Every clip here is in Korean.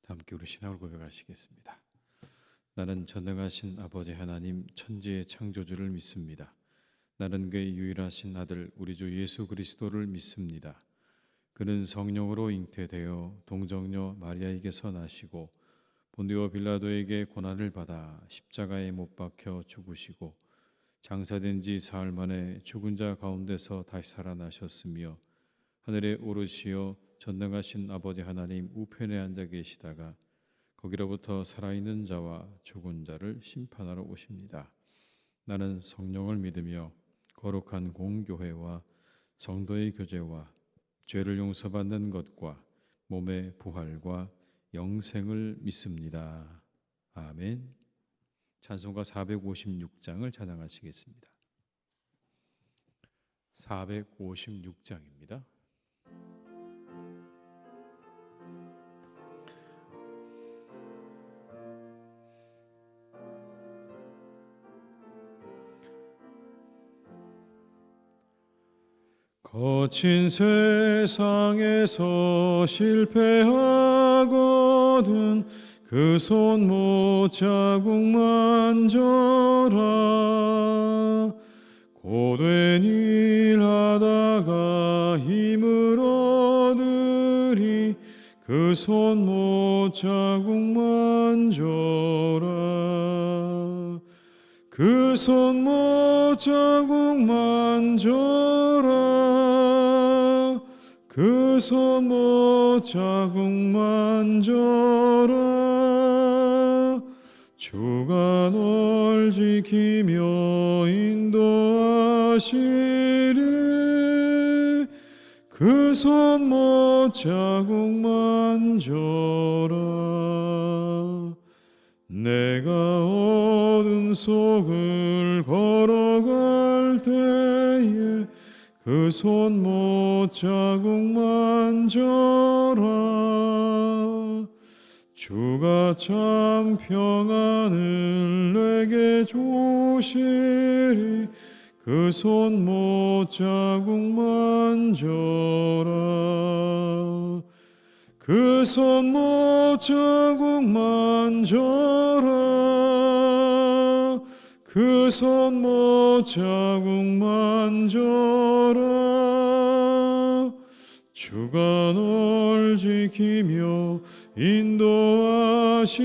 함께 우리 신앙을 고백하시겠습니다. 나는 전능하신 아버지 하나님 천지의 창조주를 믿습니다. 나는 그의 유일하신 아들 우리 주 예수 그리스도를 믿습니다. 그는 성령으로 잉태되어 동정녀 마리아에게서 나시고 본디오 빌라도에게 고난을 받아 십자가에 못 박혀 죽으시고 장사된 지 사흘 만에 죽은 자 가운데서 다시 살아나셨으며 하늘에 오르시어 전능하신 아버지 하나님 우편에 앉아 계시다가 거기로부터 살아있는 자와 죽은 자를 심판하러 오십니다. 나는 성령을 믿으며 거룩한 공교회와 성도의 교제와 죄를 용서받는 것과 몸의 부활과 영생을 믿습니다. 아멘. 찬송가 456장을 찬양하시겠습니다. 456장입니다. 거친 세상에서 실패하거든 그 손 못 자국 만져라. 고된 일 하다가 힘을 얻으리 그 손 못 자국 만져라. 그 손 못 자국 만져라. 그 손 못 자국 만져라. 주가 널 지키며 인도하시리. 그 손 못 자국 만져라. 내가 어둠 속을 걸어갈 때에 그 손 못 자국 만져라. 주가 참 평안을 내게 주시리. 그 손 못 자국 만져라. 그 손 못 자국 만져라. 그 손 못 자국 만져라. 주가 널 지키며 인도하시리.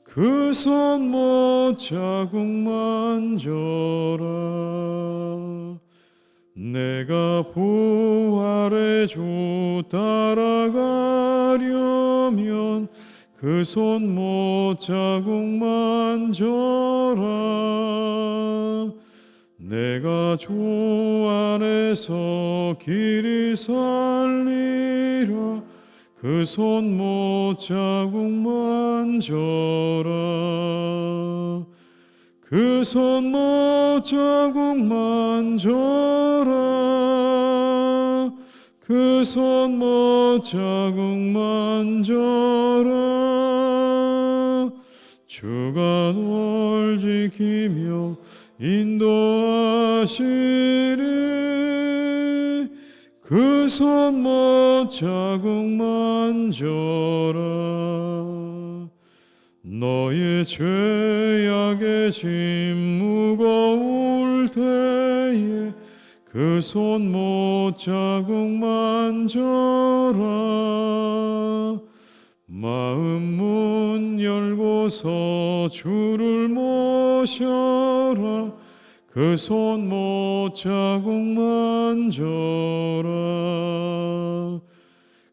그 손 못 자국 만져라. 내가 부활의 주 따라가려면 그 손 못 자국 만져라. 내가 주 안에서 길이 살리라. 그 손 못 자국 만져라. 그 손 못 자국 만져라. 그 손 못 자국 만져라. 주가 널 지키며 인도하시리. 그 손 못 자국 만져라. 너의 죄악의 짐 무거울 때에 그 손 못 자국 만져라. 마음 문 열고서 주를 모셔라. 그 손 못 자국 만져라.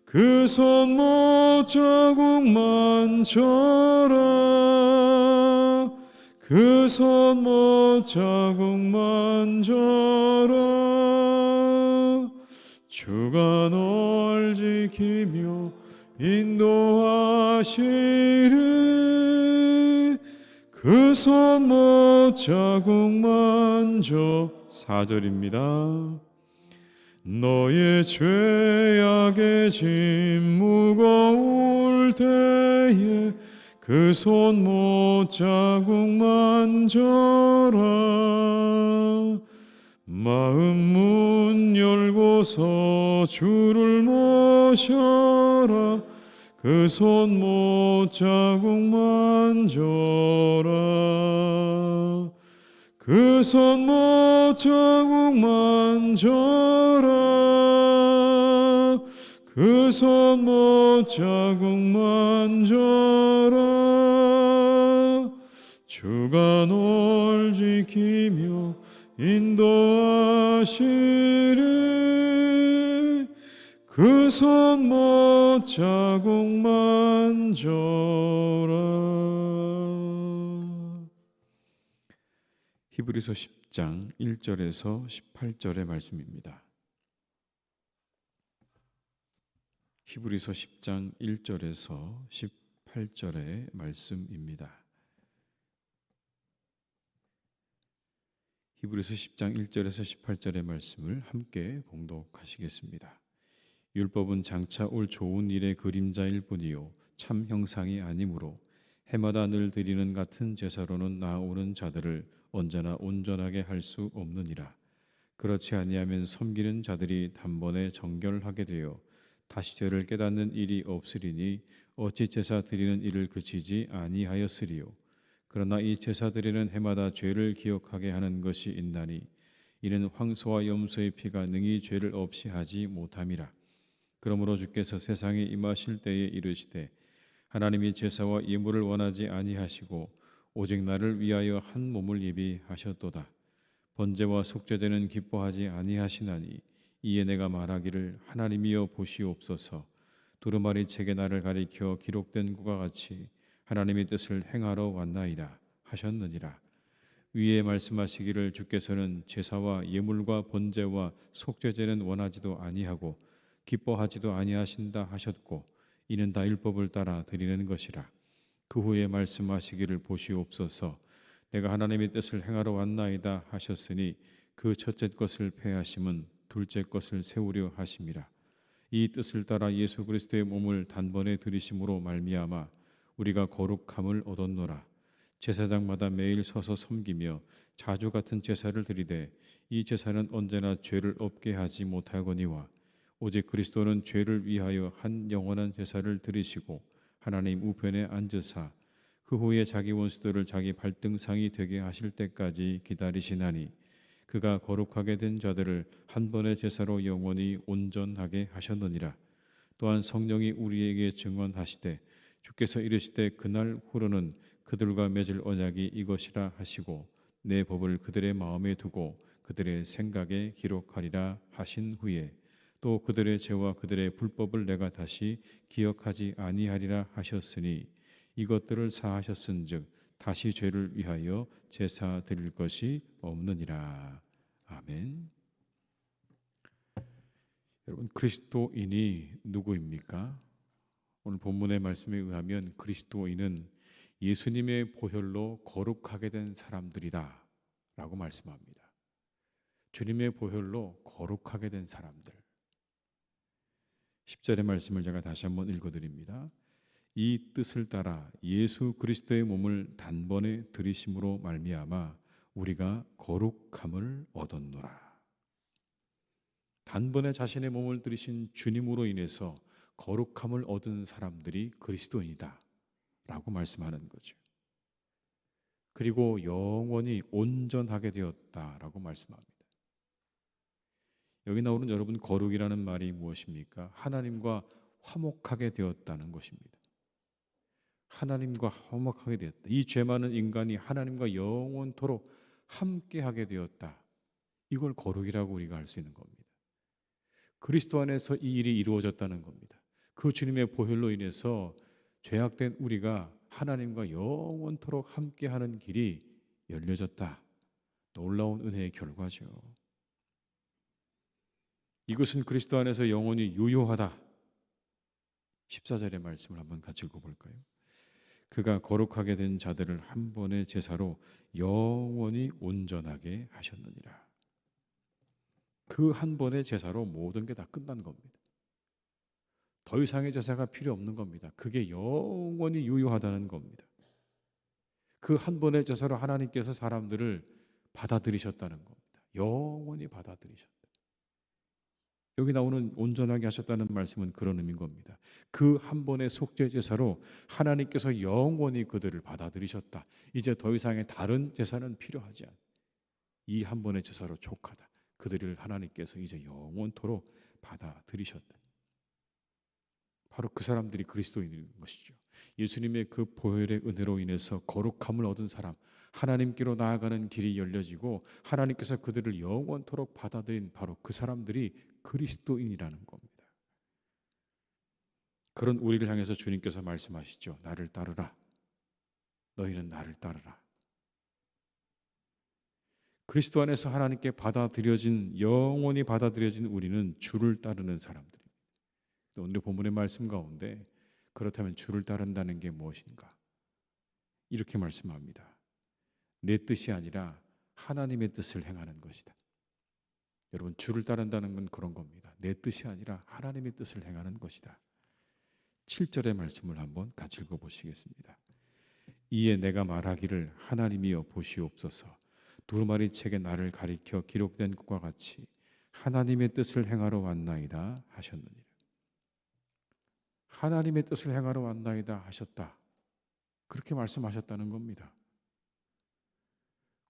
그 손 못 자국 만져라. 그 손 못 자국 만져라. 주가 널 지키며 인도하시리. 그 손 못 자국 만져. 4절입니다. 너의 죄악의 짐 무거울 때에 그 손 못 자국 만져라. 마음 문 열고서 주를 모셔라. 만져라 그 손 못자국 만져라 그 손 못자국 만져라 그 손 못자국 만져라 주가 널 지키며 인도하시리 그 손 못자국 만져라. 히브리서 10장 1절에서 18절의 말씀입니다. 히브리서 10장 1절에서 18절의 말씀입니다. 히브리서 10장 1절에서 18절의 말씀을 함께 봉독하시겠습니다. 율법은 장차 올 좋은 일의 그림자일 뿐이요 참 형상이 아니므로 해마다 늘 드리는 같은 제사로는 나아오는 자들을 언제나 온전하게 할 수 없느니라. 그렇지 아니하면 섬기는 자들이 단번에 정결하게 되어 다시 죄를 깨닫는 일이 없으리니 어찌 제사 드리는 일을 그치지 아니하였으리요. 그러나 이 제사 드리는 해마다 죄를 기억하게 하는 것이 있나니 이는 황소와 염소의 피가 능히 죄를 없이 하지 못함이라. 그러므로 주께서 세상에 임하실 때에 이르시되 하나님이 제사와 예물을 원하지 아니하시고 오직 나를 위하여 한 몸을 예비하셨도다. 번제와 속죄제는 기뻐하지 아니하시나니 이에 내가 말하기를 하나님이여 보시옵소서. 두루마리 책에 나를 가리켜 기록된 것과 같이 하나님의 뜻을 행하러 왔나이다 하셨느니라. 위에 말씀하시기를 주께서는 제사와 예물과 번제와 속죄제는 원하지도 아니하고 기뻐하지도 아니하신다 하셨고 이는 다 율법을 따라 드리는 것이라. 그 후에 말씀하시기를 보시옵소서. 내가 하나님의 뜻을 행하러 왔나이다 하셨으니 그 첫째 것을 폐하심은 둘째 것을 세우려 하심이라. 이 뜻을 따라 예수 그리스도의 몸을 단번에 들이심으로 말미암아 우리가 거룩함을 얻었노라. 제사장마다 매일 서서 섬기며 자주 같은 제사를 드리되 이 제사는 언제나 죄를 없게 하지 못하거니와 오직 그리스도는 죄를 위하여 한 영원한 제사를 드리시고 하나님 우편에 앉으사 그 후에 자기 원수들을 자기 발등상이 되게 하실 때까지 기다리시나니 그가 거룩하게 된 자들을 한 번의 제사로 영원히 온전하게 하셨느니라. 또한 성령이 우리에게 증언하시되 주께서 이르시되 그날 후로는 그들과 맺을 언약이 이것이라 하시고 내 법을 그들의 마음에 두고 그들의 생각에 기록하리라 하신 후에 또 그들의 죄와 그들의 불법을 내가 다시 기억하지 아니하리라 하셨으니 이것들을 사하셨은즉 다시 죄를 위하여 제사 드릴 것이 없느니라. 아멘. 여러분, 그리스도인이 누구입니까? 오늘 본문의 말씀에 의하면 그리스도인은 예수님의 보혈로 거룩하게 된 사람들이다 라고 말씀합니다. 주님의 보혈로 거룩하게 된 사람들. 10절의 말씀을 제가 다시 한번 읽어드립니다. 이 뜻을 따라 예수 그리스도의 몸을 단번에 들이심으로 말미암아 우리가 거룩함을 얻었노라. 단번에 자신의 몸을 들이신 주님으로 인해서 거룩함을 얻은 사람들이 그리스도인이다 라고 말씀하는 거죠. 그리고 영원히 온전하게 되었다라고 말씀합니다. 여기 나오는 여러분 거룩이라는 말이 무엇입니까? 하나님과 화목하게 되었다는 것입니다. 하나님과 화목하게 되었다. 이 죄 많은 인간이 하나님과 영원토록 함께하게 되었다. 이걸 거룩이라고 우리가 할 수 있는 겁니다. 그리스도 안에서 이 일이 이루어졌다는 겁니다. 그 주님의 보혈로 인해서 죄악된 우리가 하나님과 영원토록 함께하는 길이 열려졌다. 놀라운 은혜의 결과죠. 이것은 그리스도 안에서 영원히 유효하다. 14절의 말씀을 한번 같이 읽어볼까요? 그가 거룩하게 된 자들을 한 번의 제사로 영원히 온전하게 하셨느니라. 그 한 번의 제사로 모든 게 다 끝난 겁니다. 더 이상의 제사가 필요 없는 겁니다. 그게 영원히 유효하다는 겁니다. 그 한 번의 제사로 하나님께서 사람들을 받아들이셨다는 겁니다. 영원히 받아들이셨다. 여기 나오는 온전하게 하셨다는 말씀은 그런 의미인 겁니다. 그 한 번의 속죄 제사로 하나님께서 영원히 그들을 받아들이셨다. 이제 더 이상의 다른 제사는 필요하지 않다. 이 한 번의 제사로 족하다. 그들을 하나님께서 이제 영원토록 받아들이셨다. 바로 그 사람들이 그리스도인인 것이죠. 예수님의 그 보혈의 은혜로 인해서 거룩함을 얻은 사람, 하나님께로 나아가는 길이 열려지고 하나님께서 그들을 영원토록 받아들인 바로 그 사람들이 그리스도인이라는 겁니다. 그런 우리를 향해서 주님께서 말씀하시죠. 나를 따르라. 너희는 나를 따르라. 그리스도 안에서 하나님께 받아들여진, 영원히 받아들여진 우리는 주를 따르는 사람들입니다. 오늘 본문의 말씀 가운데 그렇다면 주를 따른다는 게 무엇인가? 이렇게 말씀합니다. 내 뜻이 아니라 하나님의 뜻을 행하는 것이다. 여러분, 주를 따른다는 건 그런 겁니다. 내 뜻이 아니라 하나님의 뜻을 행하는 것이다. 7절의 말씀을 한번 같이 읽어보시겠습니다. 이에 내가 말하기를 하나님이여 보시옵소서. 두루마리 책에 나를 가리켜 기록된 것과 같이 하나님의 뜻을 행하러 왔나이다 하셨느니라. 하나님의 뜻을 행하러 왔나이다 하셨다. 그렇게 말씀하셨다는 겁니다.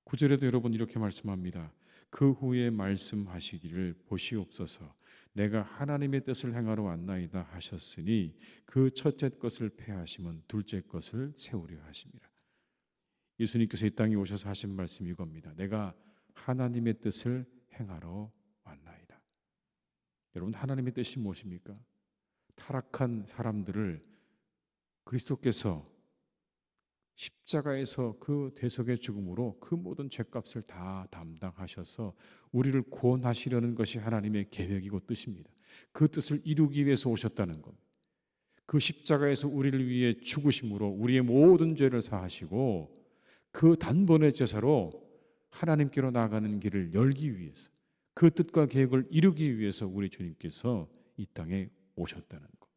9절에도 여러분 이렇게 말씀합니다. 그 후에 말씀하시기를 보시옵소서. 내가 하나님의 뜻을 행하러 왔나이다 하셨으니 그 첫째 것을 폐하시면 둘째 것을 세우려 하심이라. 예수님께서 이 땅에 오셔서 하신 말씀이 이겁니다. 내가 하나님의 뜻을 행하러 왔나이다. 여러분, 하나님의 뜻이 무엇입니까? 타락한 사람들을 그리스도께서 십자가에서 그 대속의 죽음으로 그 모든 죄값을 다 담당하셔서 우리를 구원하시려는 것이 하나님의 계획이고 뜻입니다. 그 뜻을 이루기 위해서 오셨다는 겁니다. 그 십자가에서 우리를 위해 죽으심으로 우리의 모든 죄를 사하시고 그 단번의 제사로 하나님께로 나아가는 길을 열기 위해서, 그 뜻과 계획을 이루기 위해서 우리 주님께서 이 땅에 오셨다는 것.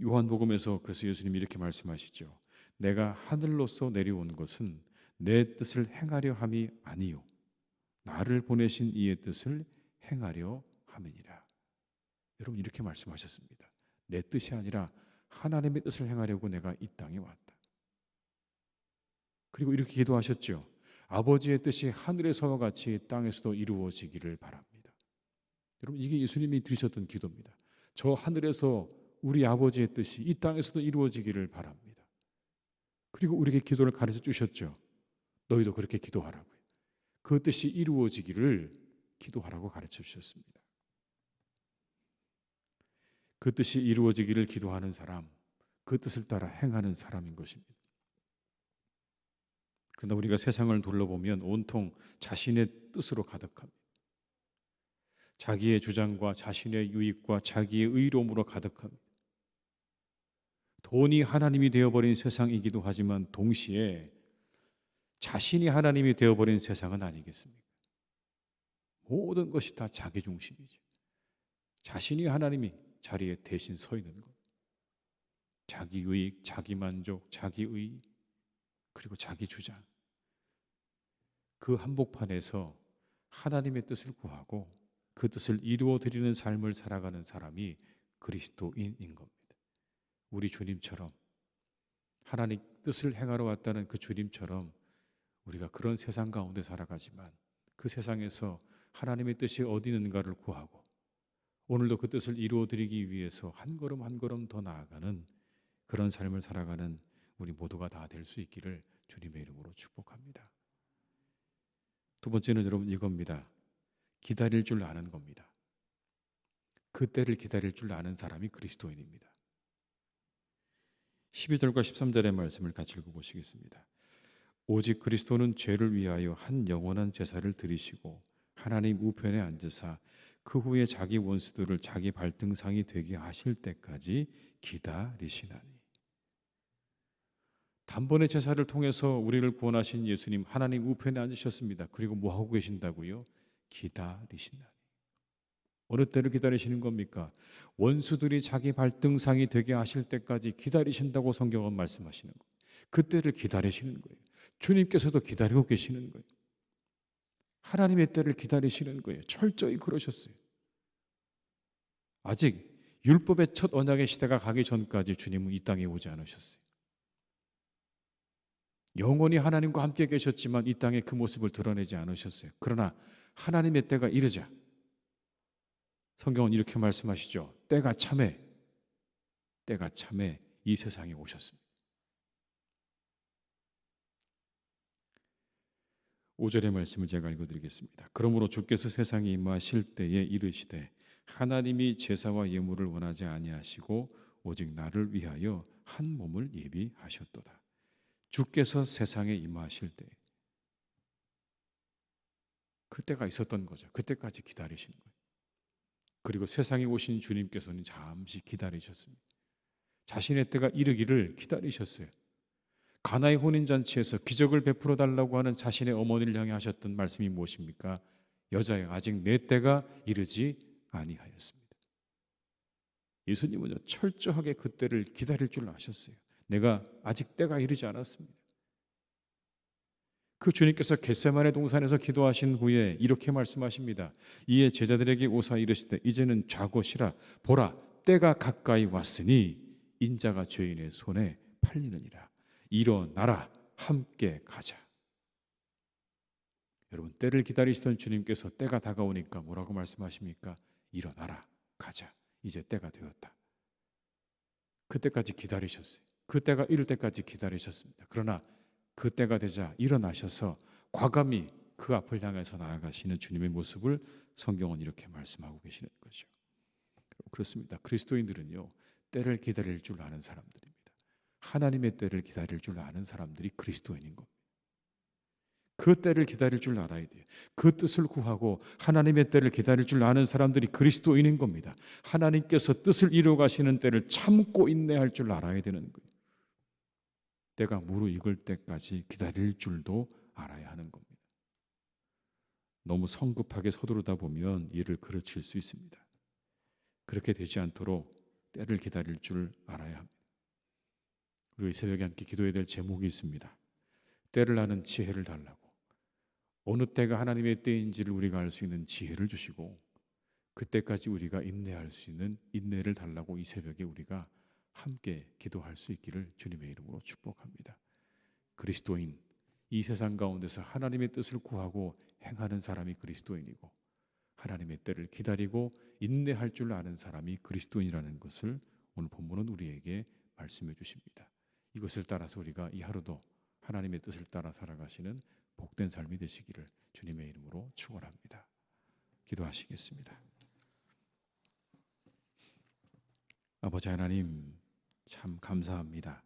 요한복음에서 그래서 예수님이 이렇게 말씀하시죠. 내가 하늘로서 내려온 것은 내 뜻을 행하려 함이 아니요 나를 보내신 이의 뜻을 행하려 함이니라. 여러분, 이렇게 말씀하셨습니다. 내 뜻이 아니라 하나님의 뜻을 행하려고 내가 이 땅에 왔다. 그리고 이렇게 기도하셨죠. 아버지의 뜻이 하늘에서와 같이 땅에서도 이루어지기를 바랍니다. 여러분, 이게 예수님이 드리셨던 기도입니다. 저 하늘에서 우리 아버지의 뜻이 이 땅에서도 이루어지기를 바랍니다. 그리고 우리에게 기도를 가르쳐 주셨죠. 너희도 그렇게 기도하라고요. 그 뜻이 이루어지기를 기도하라고 가르쳐 주셨습니다. 그 뜻이 이루어지기를 기도하는 사람, 그 뜻을 따라 행하는 사람인 것입니다. 그러나 우리가 세상을 둘러보면 온통 자신의 뜻으로 가득합니다. 자기의 주장과 자신의 유익과 자기의 의로움으로 가득합니다. 돈이 하나님이 되어버린 세상이기도 하지만 동시에 자신이 하나님이 되어버린 세상은 아니겠습니까? 모든 것이 다 자기 중심이죠. 자신이 하나님이 자리에 대신 서 있는 것. 자기 유익, 자기 만족, 자기 의, 그리고 자기 주장. 그 한복판에서 하나님의 뜻을 구하고 그 뜻을 이루어 드리는 삶을 살아가는 사람이 그리스도인인 겁니다. 우리 주님처럼 하나님 뜻을 행하러 왔다는 그 주님처럼 우리가 그런 세상 가운데 살아가지만 그 세상에서 하나님의 뜻이 어디 있는가를 구하고 오늘도 그 뜻을 이루어 드리기 위해서 한 걸음 한 걸음 더 나아가는 그런 삶을 살아가는 우리 모두가 다 될 수 있기를 주님의 이름으로 축복합니다. 두 번째는 여러분 이겁니다. 기다릴 줄 아는 겁니다. 그 때를 기다릴 줄 아는 사람이 그리스도인입니다. 12절과 13절의 말씀을 같이 읽어보시겠습니다. 오직 그리스도는 죄를 위하여 한 영원한 제사를 드리시고 하나님 우편에 앉으사 그 후에 자기 원수들을 자기 발등상이 되게 하실 때까지 기다리시나니. 단번의 제사를 통해서 우리를 구원하신 예수님, 하나님 우편에 앉으셨습니다. 그리고 뭐 하고 계신다고요? 기다리시나니. 어느 때를 기다리시는 겁니까? 원수들이 자기 발등상이 되게 하실 때까지 기다리신다고 성경은 말씀하시는 거예요. 그때를 기다리시는 거예요. 주님께서도 기다리고 계시는 거예요. 하나님의 때를 기다리시는 거예요. 철저히 그러셨어요. 아직 율법의 첫 언약의 시대가 가기 전까지 주님은 이 땅에 오지 않으셨어요. 영원히 하나님과 함께 계셨지만 이 땅에 그 모습을 드러내지 않으셨어요. 그러나 하나님의 때가 이르자 성경은 이렇게 말씀하시죠. 때가 참에 이 세상에 오셨습니다. 5절의 말씀을 제가 읽어드리겠습니다. 그러므로 주께서 세상에 임하실 때에 이르시되 하나님이 제사와 예물을 원하지 아니하시고 오직 나를 위하여 한 몸을 예비하셨도다. 주께서 세상에 임하실 때 그때가 있었던 거죠. 그때까지 기다리신 거예요. 그리고 세상에 오신 주님께서는 잠시 기다리셨습니다. 자신의 때가 이르기를 기다리셨어요. 가나의 혼인잔치에서 기적을 베풀어 달라고 하는 자신의 어머니를 향해 하셨던 말씀이 무엇입니까? 여자여 아직 내 때가 이르지 아니하였습니다. 예수님은 철저하게 그 때를 기다릴 줄 아셨어요. 내가 아직 때가 이르지 않았습니다. 그 주님께서 겟세마네 동산에서 기도하신 후에 이렇게 말씀하십니다. 이에 제자들에게 오사 이르시되 이제는 좌고시라 보라 때가 가까이 왔으니 인자가 죄인의 손에 팔리느니라. 일어나라 함께 가자. 여러분 때를 기다리시던 주님께서 때가 다가오니까 뭐라고 말씀하십니까? 일어나라 가자. 이제 때가 되었다. 그때까지 기다리셨어요. 그때가 이를 때까지 기다리셨습니다. 그러나 그때가 되자 일어나셔서 과감히 그 앞을 향해서 나아가시는 주님의 모습을 성경은 이렇게 말씀하고 계시는 거죠. 그렇습니다. 그리스도인들은요 때를 기다릴 줄 아는 사람들입니다. 하나님의 때를 기다릴 줄 아는 사람들이 그리스도인인 겁니다. 그 때를 기다릴 줄 알아야 돼요. 그 뜻을 구하고 하나님의 때를 기다릴 줄 아는 사람들이 그리스도인인 겁니다. 하나님께서 뜻을 이루어 가시는 때를 참고 인내할 줄 알아야 되는 거예요. 때가 무르익을 때까지 기다릴 줄도 알아야 하는 겁니다. 너무 성급하게 서두르다 보면 이를 그르칠 수 있습니다. 그렇게 되지 않도록 때를 기다릴 줄 알아야 합니다. 그리고 이 새벽에 함께 기도해야 될 제목이 있습니다. 때를 아는 지혜를 달라고. 어느 때가 하나님의 때인지를 우리가 알 수 있는 지혜를 주시고 그때까지 우리가 인내할 수 있는 인내를 달라고 이 새벽에 우리가 함께 기도할 수 있기를 주님의 이름으로 축복합니다. 그리스도인, 이 세상 가운데서 하나님의 뜻을 구하고 행하는 사람이 그리스도인이고 하나님의 때를 기다리고 인내할 줄 아는 사람이 그리스도인이라는 것을 오늘 본문은 우리에게 말씀해 주십니다. 이것을 따라서 우리가 이 하루도 하나님의 뜻을 따라 살아가시는 복된 삶이 되시기를 주님의 이름으로 축원합니다. 기도하시겠습니다. 아버지 하나님 참 감사합니다.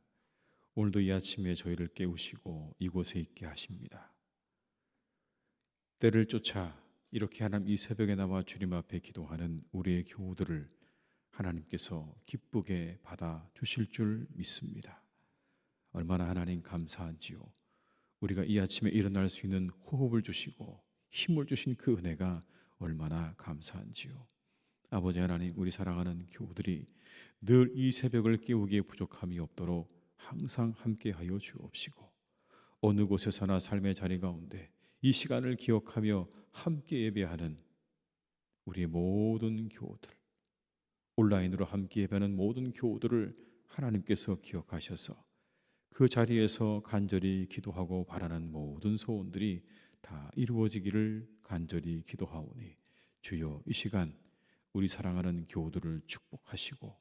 오늘도 이 아침에 저희를 깨우시고 이곳에 있게 하십니다. 때를 쫓아 이렇게 하나님 이 새벽에 나와 주님 앞에 기도하는 우리의 교우들을 하나님께서 기쁘게 받아 주실 줄 믿습니다. 얼마나 하나님 감사한지요. 우리가 이 아침에 일어날 수 있는 호흡을 주시고 힘을 주신 그 은혜가 얼마나 감사한지요. 아버지 하나님, 우리 사랑하는 교우들이 늘 이 새벽을 깨우기에 부족함이 없도록 항상 함께하여 주옵시고 어느 곳에서나 삶의 자리 가운데 이 시간을 기억하며 함께 예배하는 우리의 모든 교우들, 온라인으로 함께 예배하는 모든 교우들을 하나님께서 기억하셔서 그 자리에서 간절히 기도하고 바라는 모든 소원들이 다 이루어지기를 간절히 기도하오니 주여 이 시간 우리 사랑하는 교우들을 축복하시고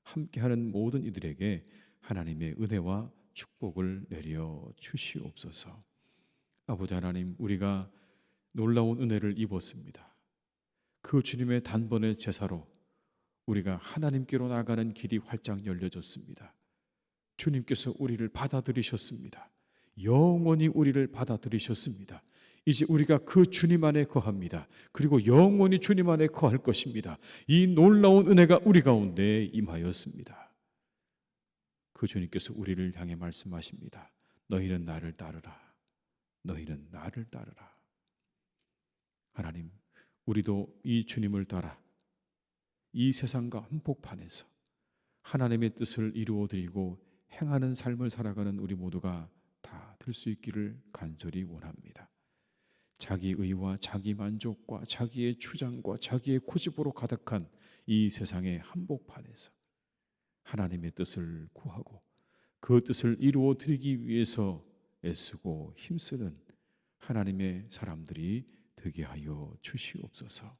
함께하는 모든 이들에게 하나님의 은혜와 축복을 내려 주시옵소서. 아버지 하나님, 우리가 놀라운 은혜를 입었습니다. 그 주님의 단번의 제사로 우리가 하나님께로 나가는 길이 활짝 열려졌습니다. 주님께서 우리를 받아들이셨습니다. 영원히 우리를 받아들이셨습니다. 이제 우리가 그 주님 안에 거합니다. 그리고 영원히 주님 안에 거할 것입니다. 이 놀라운 은혜가 우리 가운데 임하였습니다. 그 주님께서 우리를 향해 말씀하십니다. 너희는 나를 따르라. 너희는 나를 따르라. 하나님, 우리도 이 주님을 따라 이 세상과 한복판에서 하나님의 뜻을 이루어드리고 행하는 삶을 살아가는 우리 모두가 다 될 수 있기를 간절히 원합니다. 자기 의와 자기 만족과 자기의 주장과 자기의 고집으로 가득한 이 세상의 한복판에서 하나님의 뜻을 구하고 그 뜻을 이루어 드리기 위해서 애쓰고 힘쓰는 하나님의 사람들이 되게 하여 주시옵소서.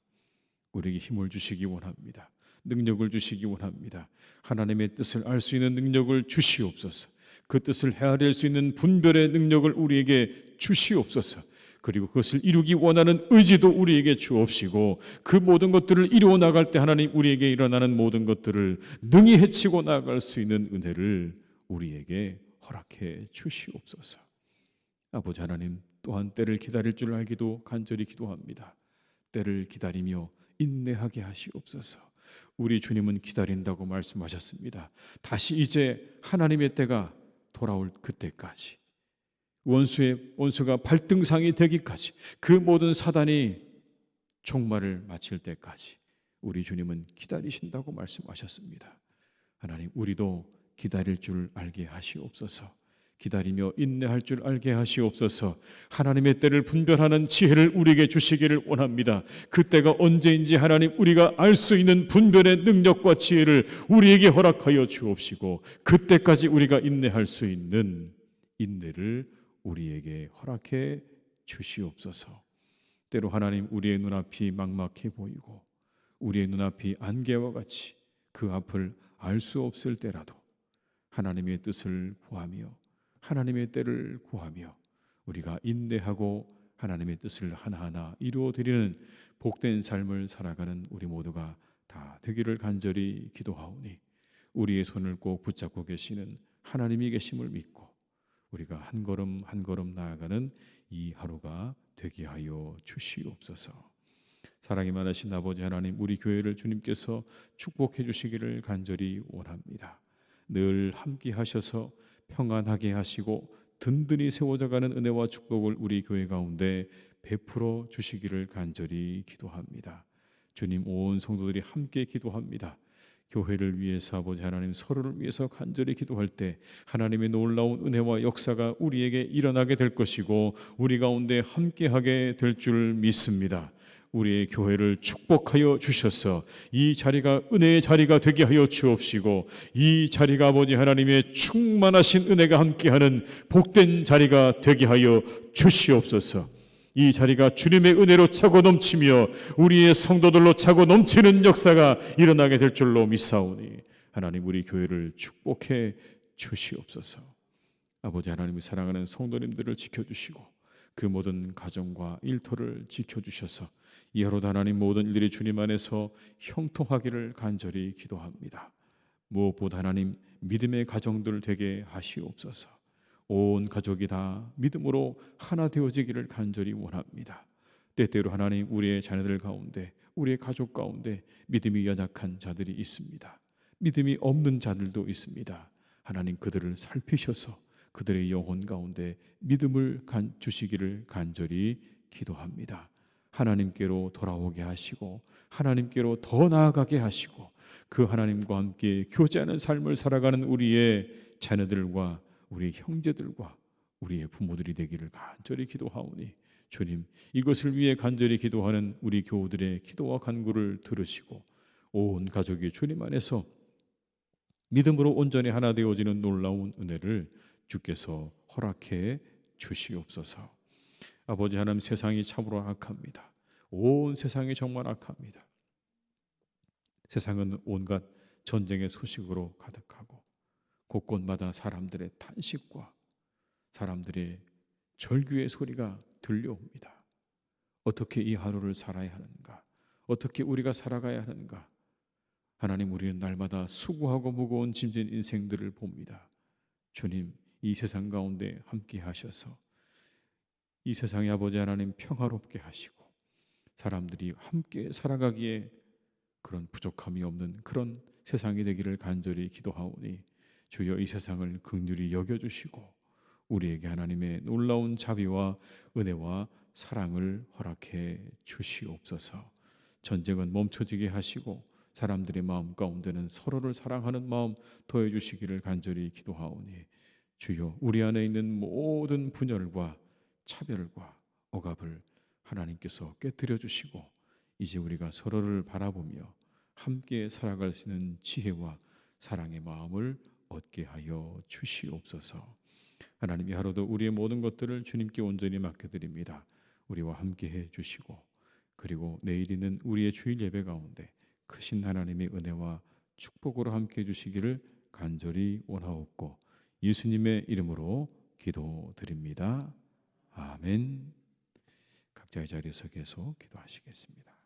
우리에게 힘을 주시기 원합니다. 능력을 주시기 원합니다. 하나님의 뜻을 알 수 있는 능력을 주시옵소서. 그 뜻을 헤아릴 수 있는 분별의 능력을 우리에게 주시옵소서. 그리고 그것을 이루기 원하는 의지도 우리에게 주옵시고 그 모든 것들을 이루어 나갈 때 하나님 우리에게 일어나는 모든 것들을 능히 헤치고 나갈 수 있는 은혜를 우리에게 허락해 주시옵소서. 아버지 하나님, 또한 때를 기다릴 줄 알기도 간절히 기도합니다. 때를 기다리며 인내하게 하시옵소서. 우리 주님은 기다린다고 말씀하셨습니다. 다시 이제 하나님의 때가 돌아올 그때까지, 원수가 발등상이 되기까지, 그 모든 사단이 종말을 마칠 때까지 우리 주님은 기다리신다고 말씀하셨습니다. 하나님, 우리도 기다릴 줄 알게 하시옵소서. 기다리며 인내할 줄 알게 하시옵소서. 하나님의 때를 분별하는 지혜를 우리에게 주시기를 원합니다. 그 때가 언제인지 하나님 우리가 알 수 있는 분별의 능력과 지혜를 우리에게 허락하여 주옵시고 그때까지 우리가 인내할 수 있는 인내를 우리에게 허락해 주시옵소서. 때로 하나님 우리의 눈앞이 막막해 보이고 우리의 눈앞이 안개와 같이 그 앞을 알 수 없을 때라도 하나님의 뜻을 구하며 하나님의 때를 구하며 우리가 인내하고 하나님의 뜻을 하나하나 이루어 드리는 복된 삶을 살아가는 우리 모두가 다 되기를 간절히 기도하오니 우리의 손을 꼭 붙잡고 계시는 하나님이 계심을 믿고 우리가 한 걸음 한 걸음 나아가는 이 하루가 되게 하여 주시옵소서. 사랑이 많으신 아버지 하나님, 우리 교회를 주님께서 축복해 주시기를 간절히 원합니다. 늘 함께 하셔서 평안하게 하시고 든든히 세워져가는 은혜와 축복을 우리 교회 가운데 베풀어 주시기를 간절히 기도합니다. 주님, 온 성도들이 함께 기도합니다. 교회를 위해서 아버지 하나님, 서로를 위해서 간절히 기도할 때 하나님의 놀라운 은혜와 역사가 우리에게 일어나게 될 것이고 우리 가운데 함께하게 될 줄 믿습니다. 우리의 교회를 축복하여 주셔서 이 자리가 은혜의 자리가 되게 하여 주옵시고 이 자리가 아버지 하나님의 충만하신 은혜가 함께하는 복된 자리가 되게 하여 주시옵소서. 이 자리가 주님의 은혜로 차고 넘치며 우리의 성도들로 차고 넘치는 역사가 일어나게 될 줄로 믿사오니 하나님 우리 교회를 축복해 주시옵소서. 아버지 하나님이 사랑하는 성도님들을 지켜주시고 그 모든 가정과 일터를 지켜주셔서 이 하루도 하나님 모든 일들이 주님 안에서 형통하기를 간절히 기도합니다. 무엇보다 하나님 믿음의 가정들 되게 하시옵소서. 온 가족이 다 믿음으로 하나 되어지기를 간절히 원합니다. 때때로 하나님 우리의 자녀들 가운데 우리의 가족 가운데 믿음이 연약한 자들이 있습니다. 믿음이 없는 자들도 있습니다. 하나님 그들을 살피셔서 그들의 영혼 가운데 믿음을 주시기를 간절히 기도합니다. 하나님께로 돌아오게 하시고 하나님께로 더 나아가게 하시고 그 하나님과 함께 교제하는 삶을 살아가는 우리의 자녀들과 우리 형제들과 우리의 부모들이 되기를 간절히 기도하오니 주님, 이것을 위해 간절히 기도하는 우리 교우들의 기도와 간구를 들으시고 온 가족이 주님 안에서 믿음으로 온전히 하나 되어지는 놀라운 은혜를 주께서 허락해 주시옵소서. 아버지 하나님, 세상이 참으로 악합니다. 온 세상이 정말 악합니다. 세상은 온갖 전쟁의 소식으로 가득하고 곳곳마다 사람들의 탄식과 사람들의 절규의 소리가 들려옵니다. 어떻게 이 하루를 살아야 하는가? 어떻게 우리가 살아가야 하는가? 하나님, 우리는 날마다 수고하고 무거운 짐진 인생들을 봅니다. 주님, 이 세상 가운데 함께 하셔서 이 세상의 아버지 하나님 평화롭게 하시고 사람들이 함께 살아가기에 그런 부족함이 없는 그런 세상이 되기를 간절히 기도하오니 주여 이 세상을 긍휼히 여겨주시고 우리에게 하나님의 놀라운 자비와 은혜와 사랑을 허락해 주시옵소서. 전쟁은 멈춰지게 하시고 사람들의 마음 가운데는 서로를 사랑하는 마음 더해 주시기를 간절히 기도하오니 주여 우리 안에 있는 모든 분열과 차별과 억압을 하나님께서 깨뜨려 주시고 이제 우리가 서로를 바라보며 함께 살아갈 수 있는 지혜와 사랑의 마음을 얻게 하여 주시옵소서. 하나님, 이 하루도 우리의 모든 것들을 주님께 온전히 맡겨드립니다. 우리와 함께 해 주시고 그리고 내일 있는 우리의 주일 예배 가운데 크신 하나님의 은혜와 축복으로 함께 해 주시기를 간절히 원하옵고 예수님의 이름으로 기도드립니다. 아멘. 각자의 자리에서 계속 기도하시겠습니다.